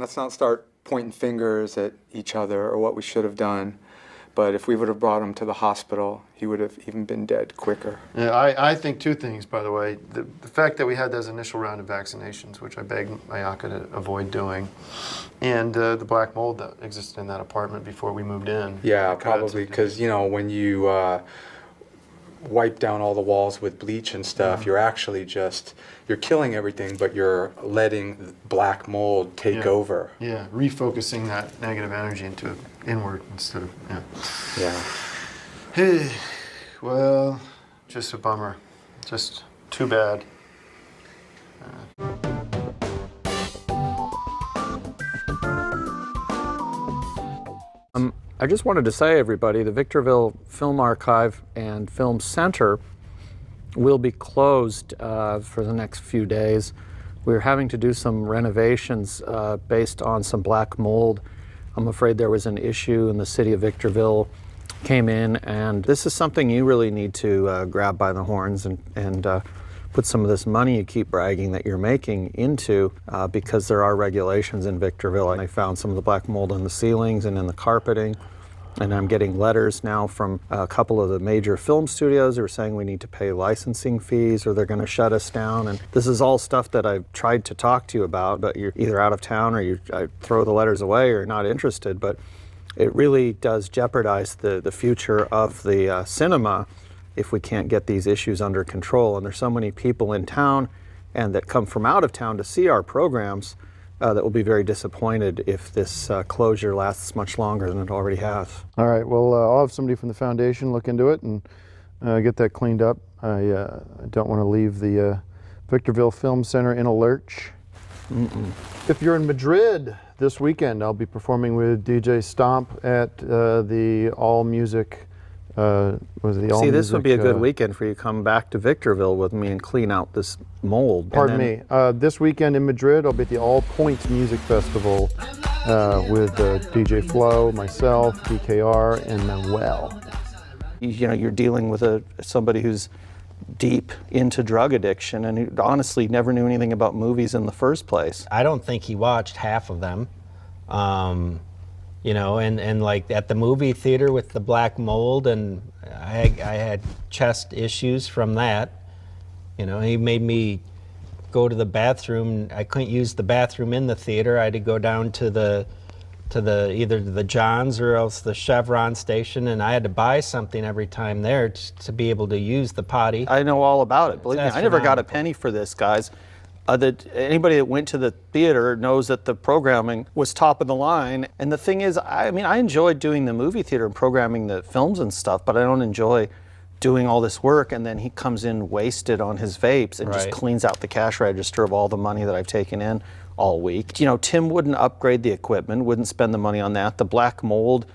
let's not start pointing fingers at each other or what we should have done. But if we would have brought him to the hospital, he would have even been dead quicker. Yeah, I think two things, by the way. The fact that we had those initial round of vaccinations, which I begged Ayaka to avoid doing, and the black mold that existed in that apartment before we moved in. Yeah, probably, because, you know, when you wipe down all the walls with bleach and stuff, you're actually just, you're killing everything, but you're letting black mold take over. Yeah, refocusing that negative energy into inward instead of, Yeah. Hey, well, just a bummer. Just too bad. I just wanted to say, everybody, the Victorville Film Archive and Film Center will be closed for the next few days. We're having to do some renovations based on some black mold. I'm afraid there was an issue in the city of Victorville, came in, and this is something you really need to grab by the horns and put some of this money you keep bragging that you're making into because there are regulations in Victorville. I found some of the black mold in the ceilings and in the carpeting. And I'm getting letters now from a couple of the major film studios who are saying we need to pay licensing fees or they're going to shut us down. And this is all stuff that I've tried to talk to you about, but you're either out of town or I throw the letters away or not interested. But it really does jeopardize the future of the cinema if we can't get these issues under control. And there's so many people in town and that come from out of town to see our programs that will be very disappointed if this closure lasts much longer than it already has. All right, well, I'll have somebody from the foundation look into it and get that cleaned up. I don't want to leave the Victorville Film Center in a lurch. If you're in Madrid this weekend, I'll be performing with DJ Stomp at the All Music. See, this would be a good weekend for you to come back to Victorville with me and clean out this mold. Pardon me. This weekend in Madrid, I'll be at the All Points Music Festival with DJ Flo, myself, DKR, and Manuel. You know, you're dealing with somebody who's deep into drug addiction and who honestly never knew anything about movies in the first place. I don't think he watched half of them. You know, and like at the movie theater with the black mold, and I had chest issues from that. You know, he made me go to the bathroom. I couldn't use the bathroom in the theater. I had to go down to either the John's or else the Chevron station, and I had to buy something every time there to be able to use the potty. I know all about it. Believe me, I never got a penny for this, guys. Anybody that went to the theater knows that the programming was top of the line. And the thing is, I mean, I enjoyed doing the movie theater and programming the films and stuff, but I don't enjoy doing all this work. And then he comes in wasted on his vapes and just cleans out the cash register of all the money that I've taken in all week. You know, Tim wouldn't upgrade the equipment, wouldn't spend the money on that. The black mold,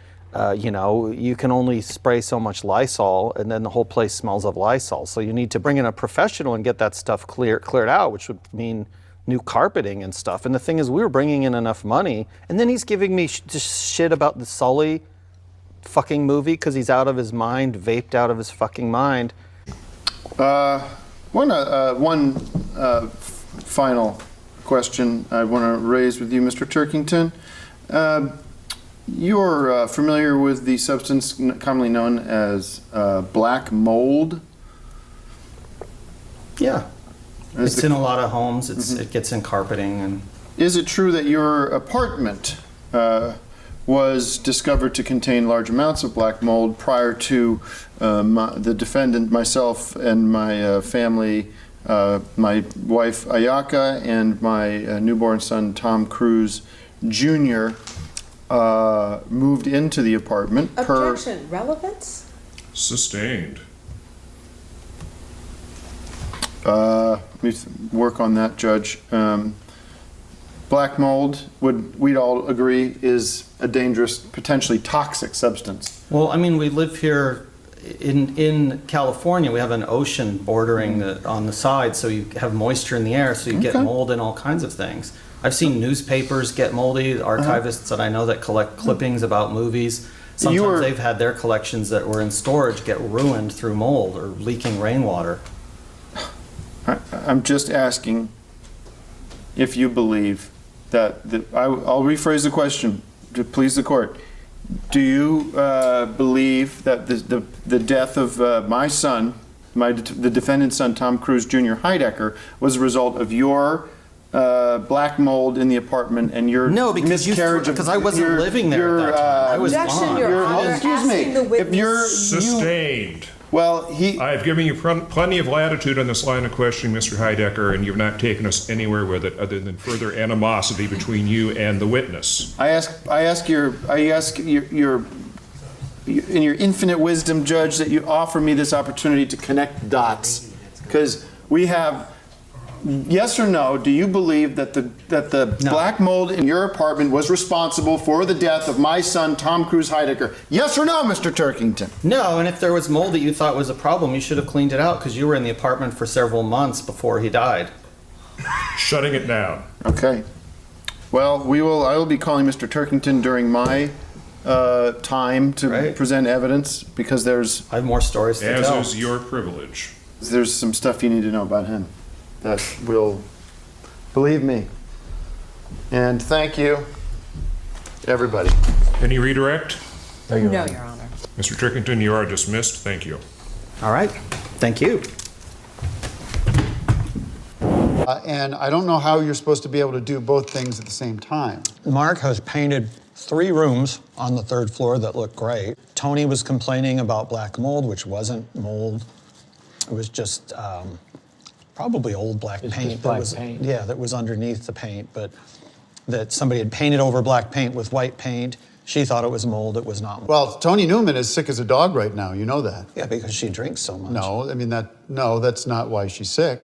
you know, you can only spray so much Lysol and then the whole place smells of Lysol. So you need to bring in a professional and get that stuff cleared out, which would mean new carpeting and stuff. And the thing is, we were bringing in enough money, and then he's giving me just shit about the Sully fucking movie because he's out of his mind, vaped out of his fucking mind. One final question I want to raise with you, Mr. Turkington. You're familiar with the substance commonly known as black mold? Yeah. It's in a lot of homes. It gets in carpeting. And is it true that your apartment was discovered to contain large amounts of black mold prior to the defendant, myself, and my family, my wife Ayaka, and my newborn son Tom Cruise Jr., moved into the apartment? Objection. Relevance? Sustained. Let me work on that, Judge. Black mold, we'd all agree, is a dangerous, potentially toxic substance. Well, I mean, we live here in California. We have an ocean bordering on the side, so you have moisture in the air, so you get mold and all kinds of things. I've seen newspapers get moldy, archivists that I know that collect clippings about movies. Sometimes they've had their collections that were in storage get ruined through mold or leaking rainwater. I'm just asking if you believe I'll rephrase the question to please the court. Do you believe that the death of my son, the defendant's son, Tom Cruise Jr. Heidecker, was a result of your black mold in the apartment and your No, miscarriage of... because I wasn't living there at that time. I was Objection, gone. Your Honor. Excuse me. Asking the If witness. you're... Sustained. Well, I've given you plenty of latitude on this line of questioning, Mr. Heidecker, and you've not taken us anywhere with it other than further animosity between you and the witness. I ask your in your infinite wisdom, Judge, that you offer me this opportunity to connect dots, because we have. Yes or no? Do you believe that the black mold in your apartment was responsible for the death of my son, Tom Cruise Heidecker? Yes or no, Mr. Turkington? No, and if there was mold that you thought was a problem, you should have cleaned it out because you were in the apartment for several months before he died. Shutting it down. Okay. Well, I will be calling Mr. Turkington during my time to present evidence, because I have more stories to tell. As is your privilege. there's some stuff you need to know about him that will, believe me. And thank you, everybody. Any redirect? No, Your Honor. Mr. Turkington, you are dismissed. Thank you. All right. Thank you. And I don't know how you're supposed to be able to do both things at the same time. Mark has painted 3 rooms on the 3rd floor that look great. Tony was complaining about black mold, which wasn't mold. It was just probably old black paint. paint. Yeah, that was underneath the paint, but that somebody had painted over black paint with white paint. She thought it was mold. It was not mold. Well, Tony Newman is sick as a dog right now. You know that. Yeah, because she drinks so much. No, I mean, that's not why she's sick.